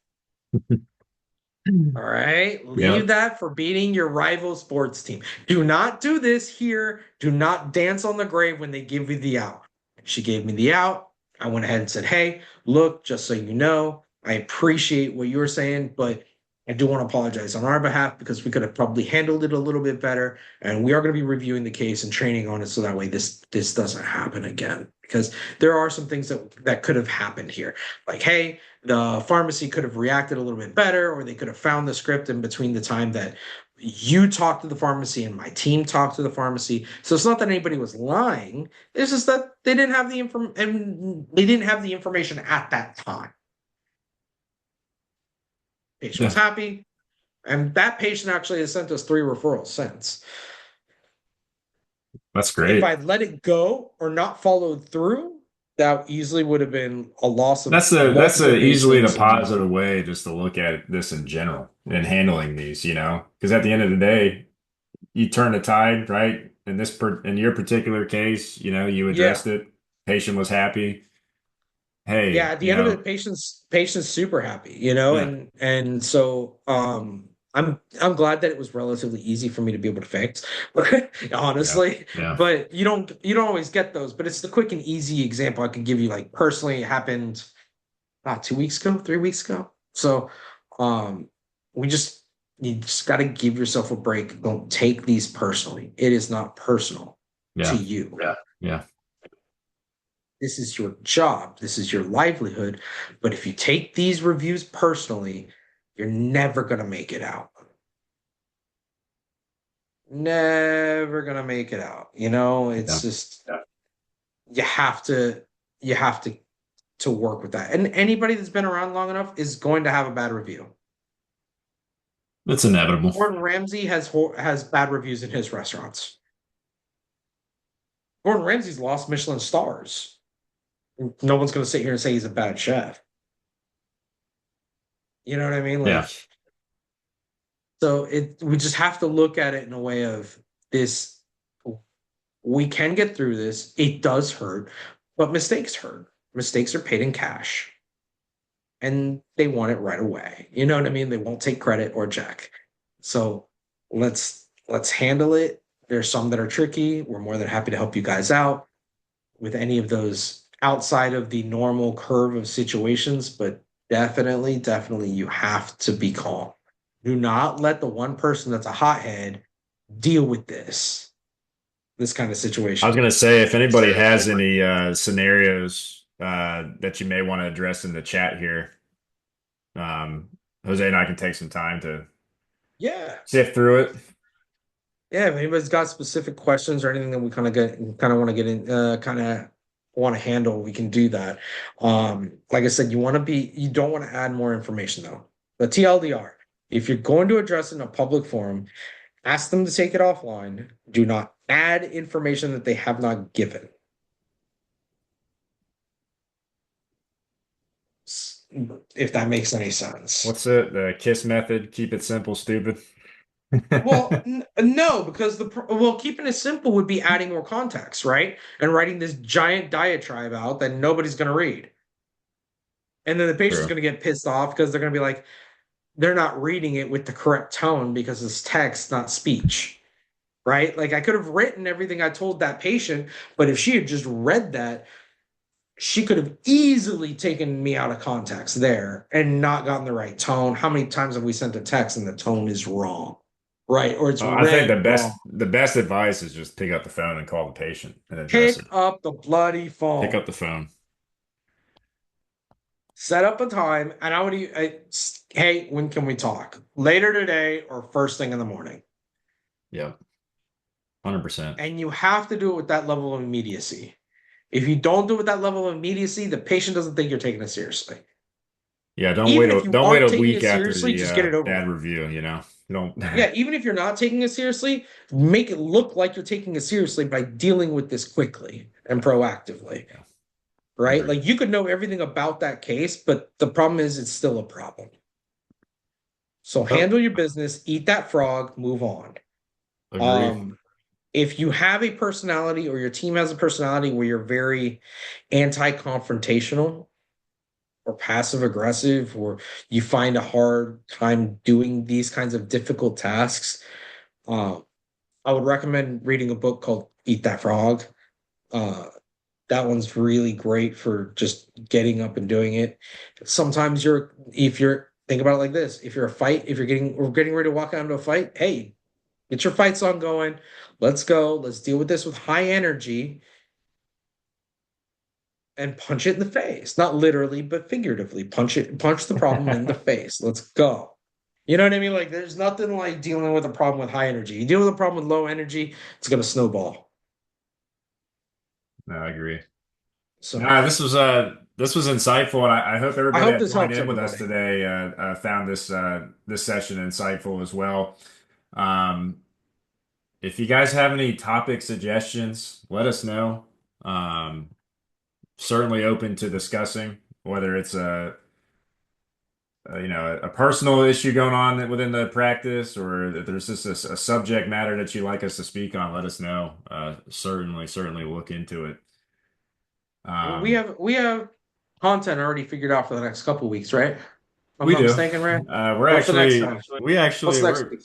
All right. Leave Yep. that for beating your rival sports team. Do not do this here. Do not dance on the grave when they give you the out. She gave me the out. I went ahead and said, "Hey, look, just so you know, I appreciate what you were saying, but I do want to apologize on our behalf because we could have probably handled it a little bit better. And we are going to be reviewing the case and training on it so that way this doesn't happen again. Because there are some things that could have happened here. Like, hey, the pharmacy could have reacted a little bit better, or they could have found the script in between the time that you talked to the pharmacy and my team talked to the pharmacy. So it's not that anybody was lying. It's just that they didn't have the information at that time. Patient was Yeah. happy, and that patient actually has sent us 3 referrals since. That's If great. I'd let it go or not followed through, that easily would have been a loss of That's a multiple easily the patients. And positive way just to look at this in general and handling these, because at the end of the day, you turn the tide, right? In your particular case, you yeah, addressed it. Patient was happy. yeah, Hey, at the end of it, patient's super happy, yeah, and so I'm glad that it was relatively easy for me to be able to fix, yeah, honestly. yeah, But you don't always get those, but it's the quick and easy example I could give you. Like personally, it happened 2 weeks ago, 3 weeks ago. So um we just you just got to give yourself a break. Don't take these personally. It is not personal to yeah, you. yeah, This is your job, this is your livelihood. But if you take these reviews personally, you're never going to make it out. Never going to make it out. It's yeah. just you have to you have to work with that. And anybody that's been around long enough is going to have a bad review. It's inevitable. Gordon Ramsay has bad reviews in his restaurants. Gordon Ramsay's lost Michelin stars. No one's going to sit here and say he's a bad chef. You know what I mean? Yeah. So we just have to look at it in a way of this. We can get through this. It does hurt, but mistakes hurt. Mistakes are paid in cash, and they want it right away. You know what I mean? They won't take credit or check. So let's handle it. There's some that are tricky. We're more than happy to help you guys out with any of those outside of the normal curve of situations, but definitely, you have to be calm. Do not let the one person that's a hothead deal with this kind of I was situation. gonna say if anybody has any scenarios that you may want to address in the chat here, um, Jose and I can take some time to Yeah. sift through it. Yeah, if anybody's got specific questions or anything that we kind of want to get in, kind of want to handle, we can do that. Like I said, you don't want to add more information though. The TLDR, if you're going to address it in a public forum, ask them to take it offline. Do not add information that they have not given. If that makes any sense. What's it? The KISS method. Keep it simple, stupid. Well, no, because keeping it simple would be adding more context, right? And writing this giant diatribe out that nobody's going to read. And then the patient's True. going to get pissed off because they're going to be like, they're not reading it with the correct tone because it's text, not speech, right? Like I could have written everything I told that patient, but if she had just read that, she could have easily taken me out of context there and not gotten the right tone. How many times have we sent a text and the tone is wrong, right? Or it's I think read wrong. the best advice is just pick up the phone and call the patient and address Pick it. up the bloody Pick phone. up the phone. Set up a time, and hey, when can we talk? Later today or first thing in the morning? Yep. 100%. And you have to do it with that level of immediacy. If you don't do it with that level of immediacy, the patient doesn't think you're taking it seriously. Yeah, Even if you don't wait aren't a taking week it after seriously, the just get it over with. bad review, you know. You don't Yeah, even if you're not taking it seriously, make it look like you're taking it seriously by dealing with this quickly and proactively, yeah, right? agree. Like you could know everything about that case, but the problem is it's still a problem. So Yep, handle your business, eat that frog, move on. agree. Um, if you have a personality or your team has a personality where you're very anti-confrontational or passive aggressive, or you find a hard time doing these kinds of difficult tasks, uh, I would recommend reading a book called Eat That Frog. Uh, that one's really great for just getting up and doing it. Sometimes if you're, think about it like this: if you're a fight, if we're getting ready to walk out into a fight, hey, get your fight song going. Let's go. Let's deal with this with high energy and punch it in the face. Not literally, but figuratively. Punch the problem in the face. Let's go. You know what I mean? Like, there's nothing like dealing with a problem with high energy. You deal with a problem with low energy, it's going to snowball. No, I agree. So This was insightful, and I hope I everybody hope that this joined helps in with us everybody. today found this session insightful as well. Um, if you guys have any topic suggestions, let us know. Um, Certainly open to discussing whether it's a personal issue going on within the practice, or if there's just a subject matter that you'd like us to speak on. Let us know. Certainly look into it. Um, We have content already figured out for the next couple weeks, right? If I'm we not do. mistaken, right? We're What's the next time? What's the next we're week?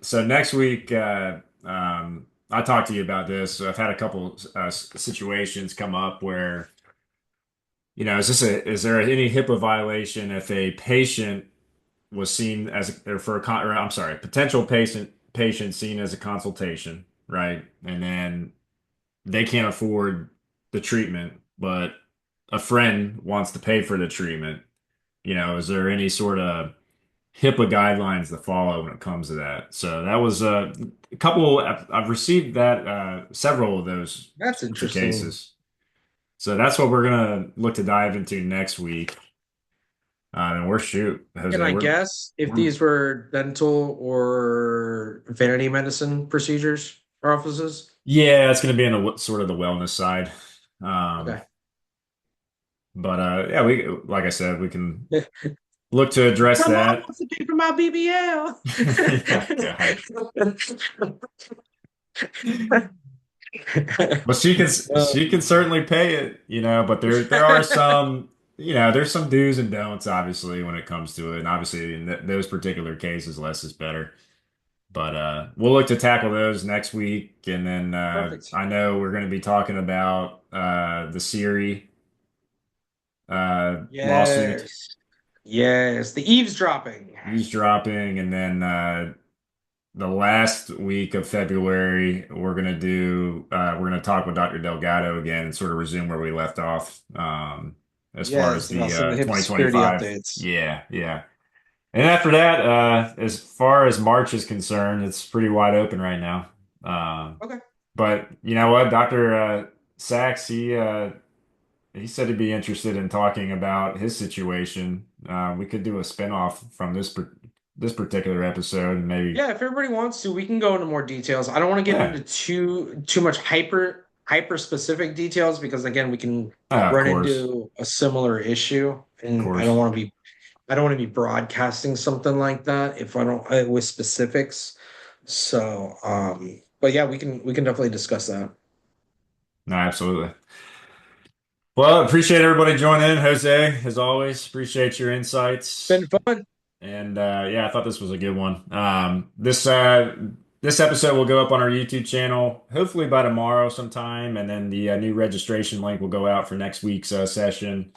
so next week. I talked to you about this. I've had a couple situations come up where, is there any HIPAA violation if a patient was seen as or for a or I'm sorry, potential patient seen as a consultation, right? And then they can't afford the treatment, but a friend wants to pay for the treatment. Is there any sort of HIPAA guidelines to follow when it comes to that? So that was a couple. I've received that several of those That's sorts of interesting. cases. So that's what we're gonna look to dive into next week. And we're shoot, And Jose. I guess if We're these were dental or vanity medicine procedures or offices. yeah, it's going to be in the sort of the wellness side. Um, Okay. but yeah, we like I said, we can look to address My mom that. wants to pay for my BBL. Yeah, God. Well, Uh, she can certainly pay it, but there are some, there's some do's and don'ts, obviously, when it comes to it. And obviously in those particular cases, less is better. But we'll look to tackle those next week. And then Perfect. I know we're going to be talking about the Siri lawsuit, Yes. Yes. The eavesdropping. eavesdropping, and then the last week of February, we're gonna talk with Dr. Delgado again and sort of resume where we left off as far as Yes, about the some of the HIPAA security 2025. updates. Yeah, yeah. And after that, as far as March is concerned, it's pretty wide open right now. Um, Okay. but you know what, Dr. Sachs, he said he'd be interested in talking about his situation. We could do a spinoff from this particular episode, and maybe. Yeah, if everybody wants to, we can go into more details. I don't want to get Yeah, into too much hyper specific details because again, we can of run course, into a similar issue, of and course. I don't want to be broadcasting something like that if I don't with specifics. So, but yeah, we can definitely discuss that. No, absolutely. Well, appreciate everybody joining in, Jose, as always. Appreciate your insights. Been fun. And yeah, I thought this was a good one. This episode will go up on our YouTube channel hopefully by tomorrow sometime, and then the new registration link will go out for next week's session.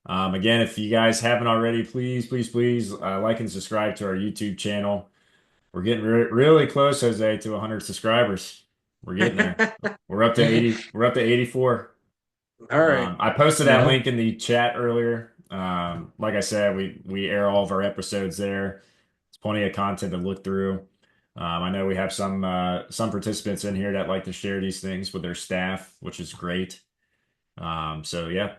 Again, if you guys haven't already, please, please, please like and subscribe to our YouTube channel. We're getting really close, Jose, to 100 subscribers. We're getting there. We're up to 80. We're up to 84. All right. I posted that Well, link in the chat earlier. Like I said, we air all of our episodes there. It's plenty of content to look through. I know we have some participants in here that like to share these things with their staff, which is great. So yeah,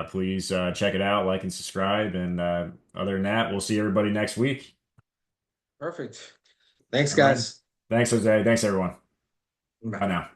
please check it out, like and subscribe. And other than that, we'll see everybody next week. perfect. Thanks, All right. guys. Thanks, Jose. Thanks, everyone. Bye Bye. now.